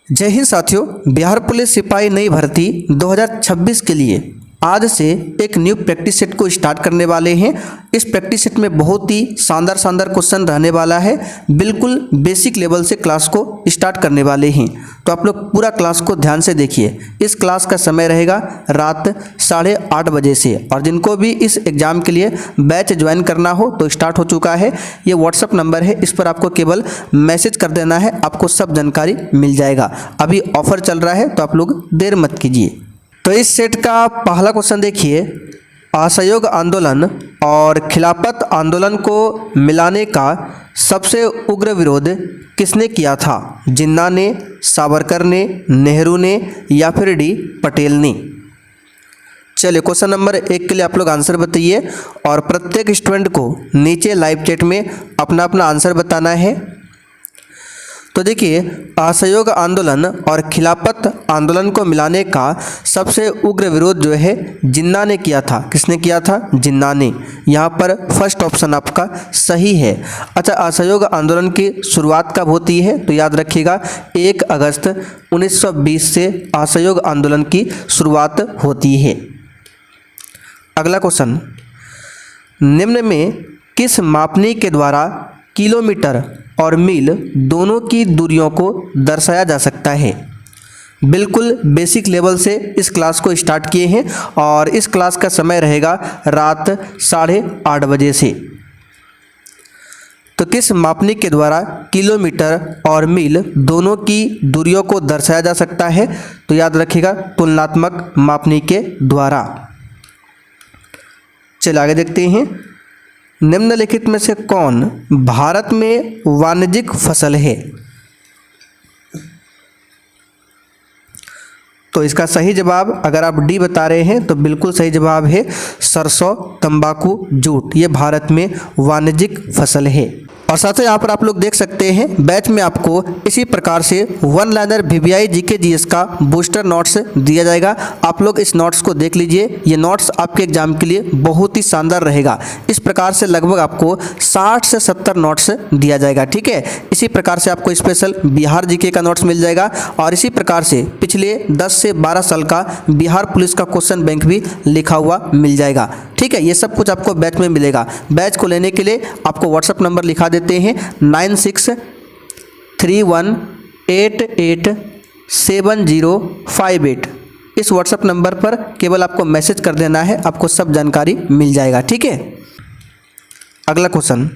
जय हिंद साथियों। बिहार पुलिस सिपाही नई भर्ती 2026 के लिए आज से एक न्यू प्रैक्टिस सेट को स्टार्ट करने वाले हैं। इस प्रैक्टिस सेट में बहुत ही शानदार क्वेश्चन रहने वाला है। बिल्कुल बेसिक लेवल से क्लास को स्टार्ट करने वाले हैं, तो आप लोग पूरा क्लास को ध्यान से देखिए। इस क्लास का समय रहेगा रात 8:30 बजे से, और जिनको भी इस एग्ज़ाम के लिए बैच ज्वाइन करना हो तो स्टार्ट हो चुका है। ये व्हाट्सअप नंबर है, इस पर आपको केवल मैसेज कर देना है, आपको सब जानकारी मिल जाएगा। अभी ऑफर चल रहा है तो आप लोग देर मत कीजिए। तो इस सेट का पहला क्वेश्चन देखिए, असहयोग आंदोलन और खिलाफत आंदोलन को मिलाने का सबसे उग्र विरोध किसने किया था? जिन्ना ने, सावरकर ने, नेहरू ने या फिर डी पटेल ने? चलिए क्वेश्चन नंबर 1 के लिए आप लोग आंसर बताइए, और प्रत्येक स्टूडेंट को नीचे लाइव चैट में अपना अपना आंसर बताना है। तो देखिए, असहयोग आंदोलन और खिलाफत आंदोलन को मिलाने का सबसे उग्र विरोध जो है जिन्ना ने किया था। किसने किया था? जिन्ना ने। यहाँ पर फर्स्ट ऑप्शन आपका सही है। अच्छा, असहयोग आंदोलन की शुरुआत कब होती है? तो याद रखिएगा 1 अगस्त 1920 से असहयोग आंदोलन की शुरुआत होती है। अगला क्वेश्चन, निम्न में किस मापनी के द्वारा किलोमीटर और मील दोनों की दूरियों को दर्शाया जा सकता है? बिल्कुल बेसिक लेवल से इस क्लास को स्टार्ट किए हैं, और इस क्लास का समय रहेगा रात 8:30 बजे से। तो किस मापनी के द्वारा किलोमीटर और मील दोनों की दूरियों को दर्शाया जा सकता है? तो याद रखिएगा तुलनात्मक मापनी के द्वारा। चलिए आगे देखते हैं, निम्नलिखित में से कौन भारत में वाणिज्यिक फसल है? तो इसका सही जवाब अगर आप डी बता रहे हैं तो बिल्कुल सही जवाब है सरसों, तंबाकू, जूट। ये भारत में वाणिज्यिक फसल है। और साथ ही यहाँ पर आप लोग देख सकते हैं बैच में आपको इसी प्रकार से one liner VVI GK GS का बूस्टर नोट्स दिया जाएगा। आप लोग इस नोट्स को देख लीजिए, ये नोट्स आपके एग्जाम के लिए बहुत ही शानदार रहेगा। इस प्रकार से लगभग आपको 60 से 70 नोट्स दिया जाएगा, ठीक है। इसी प्रकार से आपको स्पेशल बिहार GK का नोट्स मिल जाएगा, और इसी प्रकार से पिछले 10 से 12 साल का बिहार पुलिस का क्वेश्चन बैंक भी लिखा हुआ मिल जाएगा, ठीक है। ये सब कुछ आपको बैच में मिलेगा। बैच को लेने के लिए आपको व्हाट्सअप नंबर लिखा देते हैं 9631887058। इस व्हाट्सएप नंबर पर केवल आपको मैसेज कर देना है, आपको सब जानकारी मिल जाएगा, ठीक है। अगला क्वेश्चन,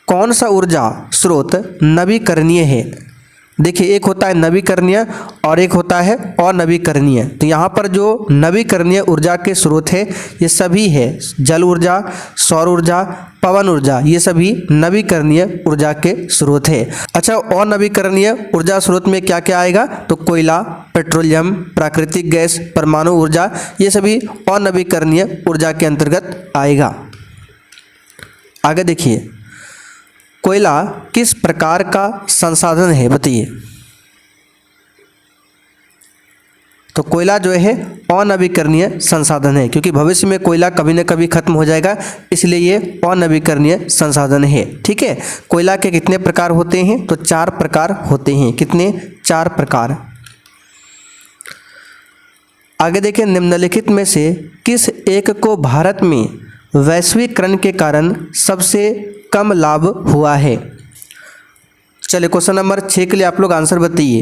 कौन सा ऊर्जा स्रोत नवीकरणीय है? देखिए, एक होता है नवीकरणीय और एक होता है अनवीकरणीय। तो यहाँ पर जो नवीकरणीय ऊर्जा के स्रोत है ये सभी है जल ऊर्जा, सौर ऊर्जा, पवन ऊर्जा, ये सभी नवीकरणीय ऊर्जा के स्रोत है। अच्छा, अनवीकरणीय ऊर्जा स्रोत में क्या क्या आएगा? तो कोयला, पेट्रोलियम, प्राकृतिक गैस, परमाणु ऊर्जा, ये सभी अनवीकरणीय ऊर्जा के अंतर्गत आएगा। आगे देखिए, कोयला किस प्रकार का संसाधन है? बताइए। तो कोयला जो है अनवीकरणीय संसाधन है, क्योंकि भविष्य में कोयला कभी न कभी खत्म हो जाएगा, इसलिए ये अनवीकरणीय संसाधन है, ठीक है। कोयला के कितने प्रकार होते हैं? तो 4 प्रकार होते हैं। कितने? 4 प्रकार। आगे देखिए, निम्नलिखित में से किस एक को भारत में वैश्वीकरण के कारण सबसे कम लाभ हुआ है? चलिए क्वेश्चन नंबर 6 के लिए आप लोग आंसर बताइए।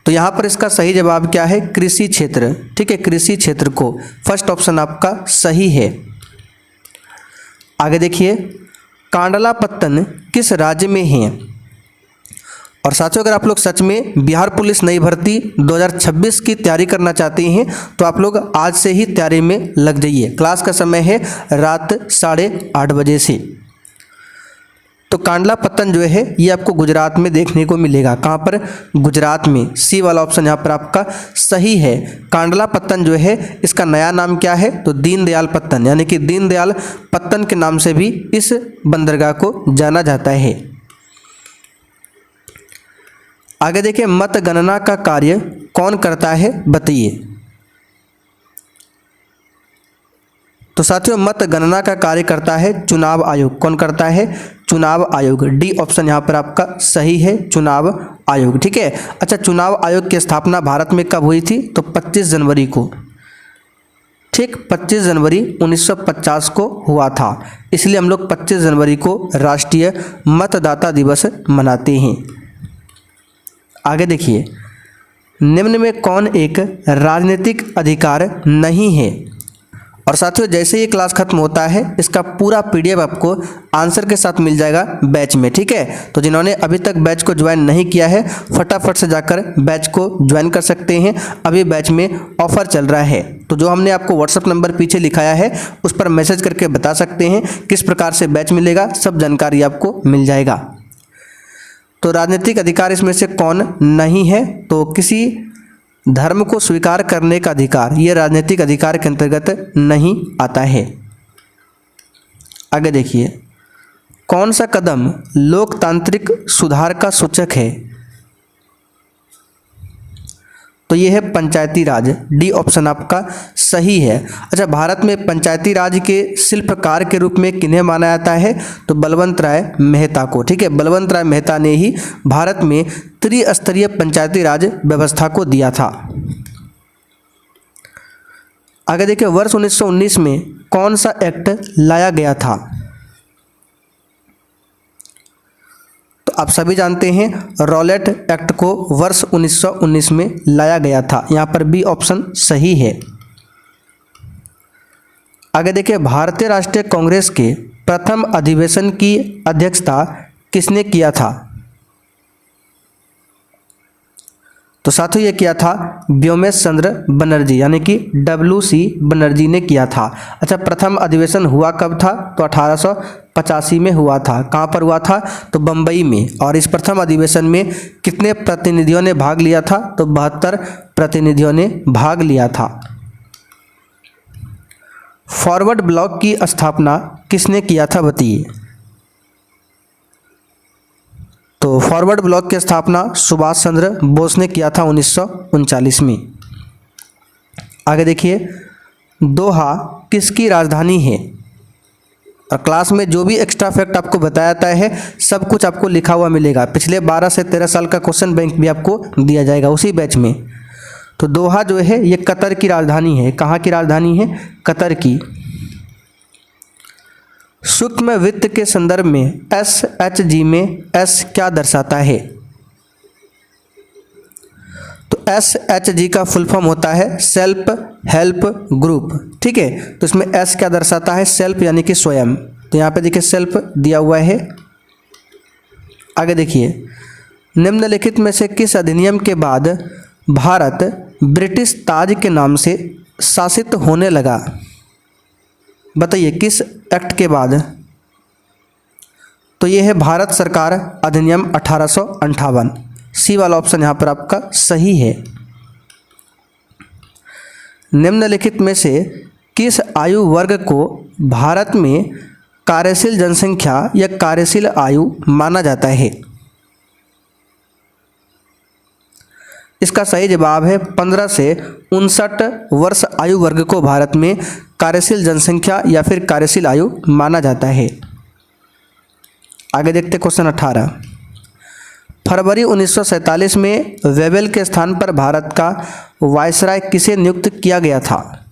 तो यहाँ पर इसका सही जवाब क्या है? कृषि क्षेत्र, ठीक है। कृषि क्षेत्र को फर्स्ट ऑप्शन आपका सही है। आगे देखिए, कांडलापत्तन किस राज्य में है? और साथियों, अगर आप लोग सच में बिहार पुलिस नई भर्ती 2026 की तैयारी करना चाहते हैं तो आप लोग आज से ही तैयारी में लग जाइए। क्लास का समय है रात 8:30 बजे से। तो कांडलापत्तन जो है ये आपको गुजरात में देखने को मिलेगा। कहाँ पर? गुजरात में। सी वाला ऑप्शन यहाँ पर आपका सही है। कांडलापत्तन जो है इसका नया नाम क्या है? तो दीनदयाल पत्तन, यानी कि दीनदयाल पत्तन के नाम से भी इस बंदरगाह को जाना जाता है। आगे देखिए, मतगणना का कार्य कौन करता है? बताइए। तो साथियों, मतगणना का कार्य करता है चुनाव आयोग। कौन करता है? चुनाव आयोग। डी ऑप्शन यहाँ पर आपका सही है, चुनाव आयोग। ठीक है। अच्छा, चुनाव आयोग की स्थापना भारत में कब हुई थी? तो 25 जनवरी को। ठीक, 25 जनवरी 1950 को हुआ था। इसलिए हम लोग 25 जनवरी को राष्ट्रीय मतदाता दिवस मनाते हैं। आगे देखिए, निम्न में कौन एक राजनीतिक अधिकार नहीं है? और साथियों, जैसे ही क्लास खत्म होता है इसका पूरा पीडीएफ आपको आंसर के साथ मिल जाएगा बैच में। ठीक है। तो जिन्होंने अभी तक बैच को ज्वाइन नहीं किया है फटाफट से जाकर बैच को ज्वाइन कर सकते हैं। अभी बैच में ऑफर चल रहा है, तो जो हमने आपको व्हाट्सएप नंबर पीछे लिखाया है उस पर मैसेज करके बता सकते हैं किस प्रकार से बैच मिलेगा, सब जानकारी आपको मिल जाएगा। तो राजनीतिक अधिकार इसमें से कौन नहीं है? तो किसी धर्म को स्वीकार करने का अधिकार, ये राजनीतिक अधिकार के अंतर्गत नहीं आता है। आगे देखिए, कौन सा कदम लोकतांत्रिक सुधार का सूचक है? तो ये है पंचायती राज। डी ऑप्शन आपका सही है। अच्छा, भारत में पंचायती राज के शिल्पकार के रूप में किन्हें माना जाता है? तो बलवंत राय मेहता को। ठीक है, बलवंत राय मेहता ने ही भारत में त्रिस्तरीय पंचायती राज व्यवस्था को दिया था। आगे देखिए, वर्ष 1919 में कौन सा एक्ट लाया गया था? तो आप सभी जानते हैं रॉलेट एक्ट को वर्ष 1919 में लाया गया था। यहाँ पर बी ऑप्शन सही है। आगे देखिए, भारतीय राष्ट्रीय कांग्रेस के प्रथम अधिवेशन की अध्यक्षता किसने किया था? तो साथियों, ये किया था व्योमेश चंद्र बनर्जी, यानी कि WC बनर्जी ने किया था। अच्छा, प्रथम अधिवेशन हुआ कब था? तो 1885 में हुआ था। कहाँ पर हुआ था? तो बम्बई में। और इस प्रथम अधिवेशन में कितने प्रतिनिधियों ने भाग लिया था? तो 72 प्रतिनिधियों ने भाग लिया था। फॉरवर्ड ब्लॉक की स्थापना किसने किया था? बताइए। तो फॉरवर्ड ब्लॉक की स्थापना सुभाष चंद्र बोस ने किया था 1939 में। आगे देखिए, दोहा किसकी राजधानी है? और क्लास में जो भी एक्स्ट्रा फैक्ट आपको बताया जाता है सब कुछ आपको लिखा हुआ मिलेगा। पिछले 12 से 13 साल का क्वेश्चन बैंक भी आपको दिया जाएगा उसी बैच में। तो दोहा जो है ये कतर की राजधानी है। कहाँ की राजधानी है? कतर की। सूक्ष्म वित्त के संदर्भ में SHG में S क्या दर्शाता है? तो SHG का फुल फॉर्म होता है सेल्फ हेल्प ग्रुप। ठीक है, तो इसमें S क्या दर्शाता है? सेल्फ यानी कि स्वयं। तो यहाँ पे देखिए सेल्फ दिया हुआ है। आगे देखिए, निम्नलिखित में से किस अधिनियम के बाद भारत ब्रिटिश ताज के नाम से शासित होने लगा? बताइए किस एक्ट के बाद? तो ये है भारत सरकार अधिनियम 1858। सी वाला ऑप्शन यहाँ पर आपका सही है। निम्नलिखित में से किस आयु वर्ग को भारत में कार्यशील जनसंख्या या कार्यशील आयु माना जाता है? इसका सही जवाब है 15 से 59 वर्ष आयु वर्ग को भारत में कार्यशील जनसंख्या या फिर कार्यशील आयु माना जाता है। आगे देखते क्वेश्चन 18। फरवरी 1947 में वेवेल के स्थान पर भारत का वायसराय किसे नियुक्त किया गया था?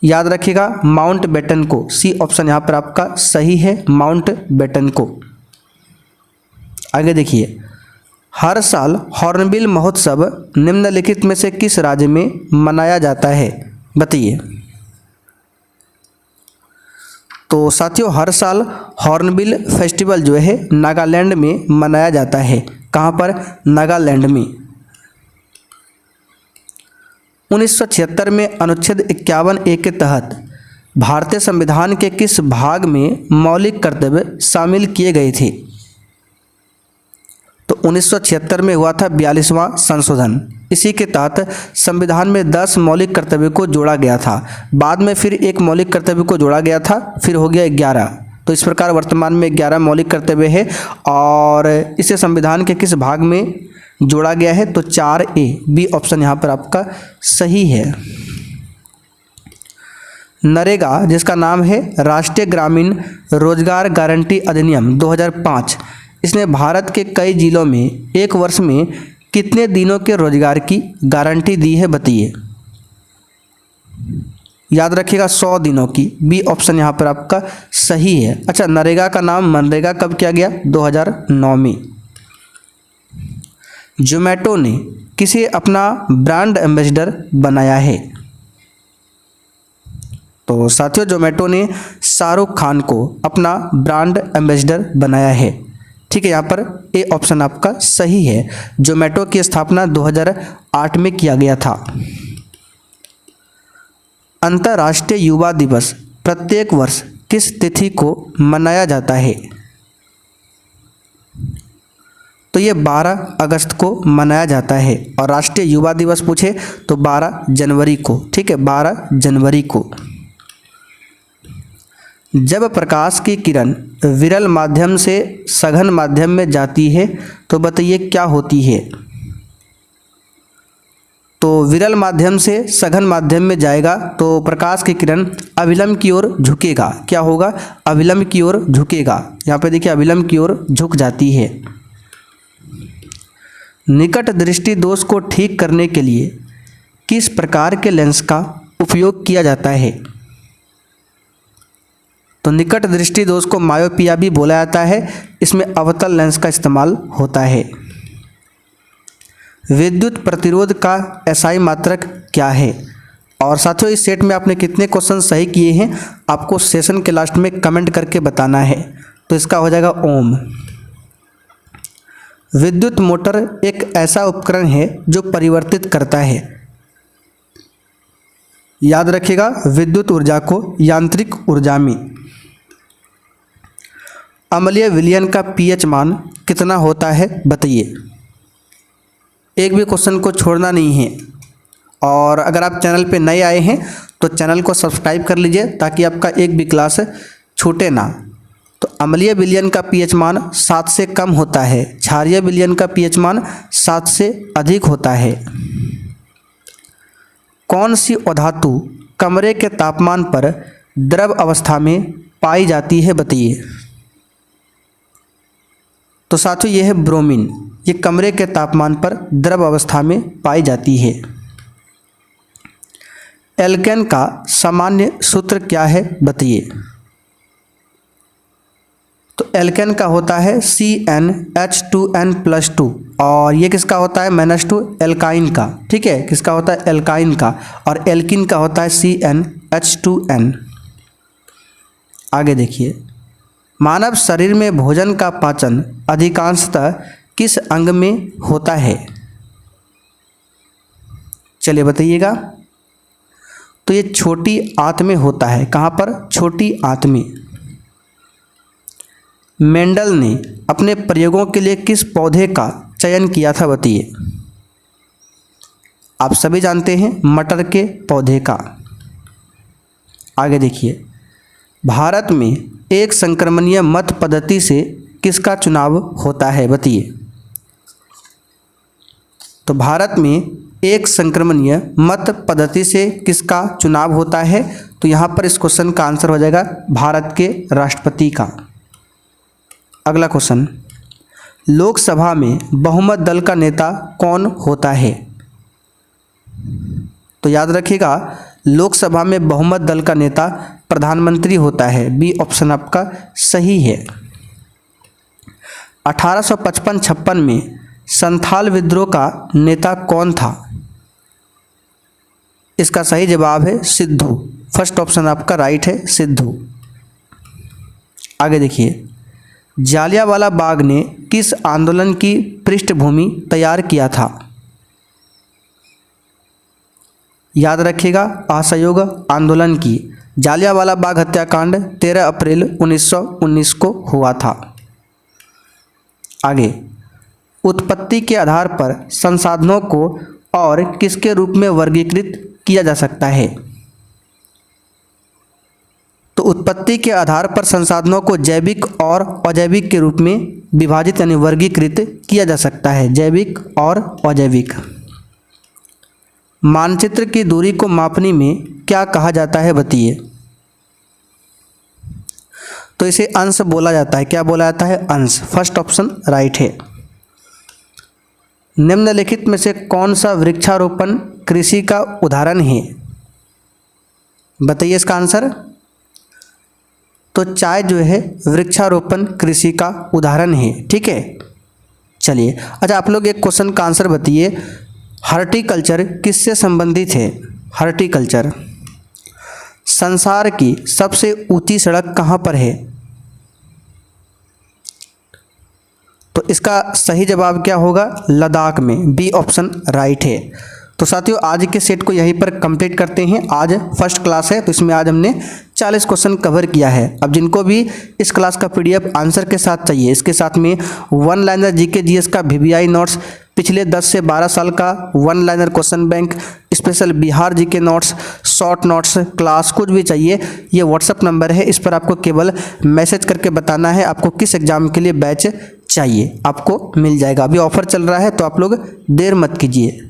याद रखिएगा माउंट बेटन को। सी ऑप्शन यहाँ पर आपका सही है, माउंट बेटन को। आगे देखिए, हर साल हॉर्नबिल महोत्सव निम्नलिखित में से किस राज्य में मनाया जाता है? बताइए। तो साथियों, हर साल हॉर्नबिल फेस्टिवल जो है नागालैंड में मनाया जाता है। कहाँ पर? नागालैंड में। 1976 में अनुच्छेद 51A के तहत भारतीय संविधान के किस भाग में मौलिक कर्तव्य शामिल किए गए थे? तो 1976 में हुआ था 42वां संशोधन। इसी के तहत संविधान में 10 मौलिक कर्तव्य को जोड़ा गया था। बाद में फिर एक मौलिक कर्तव्य को जोड़ा गया था, फिर हो गया 11। तो इस प्रकार वर्तमान में 11 मौलिक कर्तव्य है। और इसे संविधान के किस भाग में जोड़ा गया है? तो 4A। बी ऑप्शन यहाँ पर आपका सही है। नरेगा, जिसका नाम है राष्ट्रीय ग्रामीण रोजगार गारंटी अधिनियम 2005, इसने भारत के कई जिलों में एक वर्ष में कितने दिनों के रोजगार की गारंटी दी है बताइए। याद रखिएगा 100 दिनों की। बी ऑप्शन यहाँ पर आपका सही है। अच्छा, नरेगा का नाम मनरेगा कब किया गया? 2009 में। जोमेटो ने किसे अपना ब्रांड एम्बेसडर बनाया है? तो साथियों, जोमेटो ने शाहरुख खान को अपना ब्रांड एम्बेसडर बनाया है। ठीक है, यहाँ पर ए ऑप्शन आपका सही है। जोमेटो की स्थापना 2008 में किया गया था। अंतर्राष्ट्रीय युवा दिवस प्रत्येक वर्ष किस तिथि को मनाया जाता है? तो ये 12 अगस्त को मनाया जाता है। और राष्ट्रीय युवा दिवस पूछे तो 12 जनवरी को। ठीक है, 12 जनवरी को। जब प्रकाश की किरण विरल माध्यम से सघन माध्यम में जाती है तो बताइए क्या होती है? तो विरल माध्यम से सघन माध्यम में जाएगा तो प्रकाश की किरण अभिलंब की ओर झुकेगा। क्या होगा? अभिलंब की ओर झुकेगा। यहाँ पे देखिए अभिलंब की ओर झुक जाती है। निकट दृष्टि दोष को ठीक करने के लिए किस प्रकार के लेंस का उपयोग किया जाता है? तो निकट दृष्टि दोष को मायोपिया भी बोला जाता है। इसमें अवतल लेंस का इस्तेमाल होता है। विद्युत प्रतिरोध का एसआई मात्रक क्या है? और साथियों, इस सेट में आपने कितने क्वेश्चन सही किए हैं आपको सेशन के लास्ट में कमेंट करके बताना है। तो इसका हो जाएगा ओम। विद्युत मोटर एक ऐसा उपकरण है जो परिवर्तित करता है। याद रखिएगा विद्युत ऊर्जा को यांत्रिक ऊर्जा में। अम्लीय विलयन का पीएच मान कितना होता है बताइए। एक भी क्वेश्चन को छोड़ना नहीं है। और अगर आप चैनल पे नए आए हैं तो चैनल को सब्सक्राइब कर लीजिए ताकि आपका एक भी क्लास छूटे ना। तो अम्लीय विलयन का पीएच मान 7 से कम होता है। क्षारीय विलयन का पीएच मान 7 से अधिक होता है। कौन सी अधातु कमरे के तापमान पर द्रव अवस्था में पाई जाती है बताइए। तो साथियों, यह है ब्रोमीन। ये कमरे के तापमान पर द्रव अवस्था में पाई जाती है। एल्केन का सामान्य सूत्र क्या है बताइए। तो एल्केन का होता है CnH2n+2। और ये किसका होता है? -2 एल्काइन का। ठीक है, किसका होता है? एल्काइन का। और एल्किन का होता है CnH2n। आगे देखिए, मानव शरीर में भोजन का पाचन अधिकांशतः किस अंग में होता है? चलिए बताइएगा। तो ये छोटी आंत में होता है। कहाँ पर? छोटी आंत में। मेंडल ने अपने प्रयोगों के लिए किस पौधे का चयन किया था बताइए। आप सभी जानते हैं मटर के पौधे का। आगे देखिए, भारत में एक संक्रमणीय मत पद्धति से किसका चुनाव होता है बताइए। तो भारत में एक संक्रमणीय मत पद्धति से किसका चुनाव होता है? तो यहाँ पर इस क्वेश्चन का आंसर हो जाएगा भारत के राष्ट्रपति का। अगला क्वेश्चन, लोकसभा में बहुमत दल का नेता कौन होता है? तो याद रखिएगा लोकसभा में बहुमत दल का नेता प्रधानमंत्री होता है। बी ऑप्शन आपका सही है। 1855-56 में संथाल विद्रोह का नेता कौन था? इसका सही जवाब है सिद्धू। फर्स्ट ऑप्शन आपका राइट है, सिद्धू। आगे देखिए, जालियांवाला बाग ने किस आंदोलन की पृष्ठभूमि तैयार किया था? याद रखिएगा असहयोग आंदोलन की। जालियांवाला बाग हत्याकांड 13 अप्रैल 1919 को हुआ था। आगे, उत्पत्ति के आधार पर संसाधनों को और किसके रूप में वर्गीकृत किया जा सकता है? तो उत्पत्ति के आधार पर संसाधनों को जैविक और अजैविक के रूप में विभाजित यानी वर्गीकृत किया जा सकता है। जैविक और अजैविक। मानचित्र की दूरी को मापने में क्या कहा जाता है बताइए। तो इसे अंश बोला जाता है। क्या बोला जाता है? अंश। फर्स्ट ऑप्शन राइट है। निम्नलिखित में से कौन सा वृक्षारोपण कृषि का उदाहरण है? बताइए इसका आंसर। तो चाय जो है वृक्षारोपण कृषि का उदाहरण है। ठीक है, चलिए। अच्छा, आप लोग एक क्वेश्चन का आंसर बताइए, हॉर्टिकल्चर किससे संबंधित है? हॉर्टिकल्चर। संसार की सबसे ऊंची सड़क कहाँ पर है? तो इसका सही जवाब क्या होगा? लद्दाख में। बी ऑप्शन राइट है। तो साथियों, आज के सेट को यहीं पर कंप्लीट करते हैं। आज फर्स्ट क्लास है तो इसमें आज हमने 40 क्वेश्चन कवर किया है। अब जिनको भी इस क्लास का पीडीएफ आंसर के साथ चाहिए, इसके साथ में वन लाइनर जीके जीएस का वीवीआई नोट्स, पिछले 10 से 12 साल का one liner question bank, special Bihar GK notes, short notes, class, कुछ भी चाहिए, ये व्हाट्सअप नंबर है। इस पर आपको केवल मैसेज करके बताना है आपको किस एग्जाम के लिए बैच चाहिए, आपको मिल जाएगा। अभी ऑफर चल रहा है तो आप लोग देर मत कीजिए।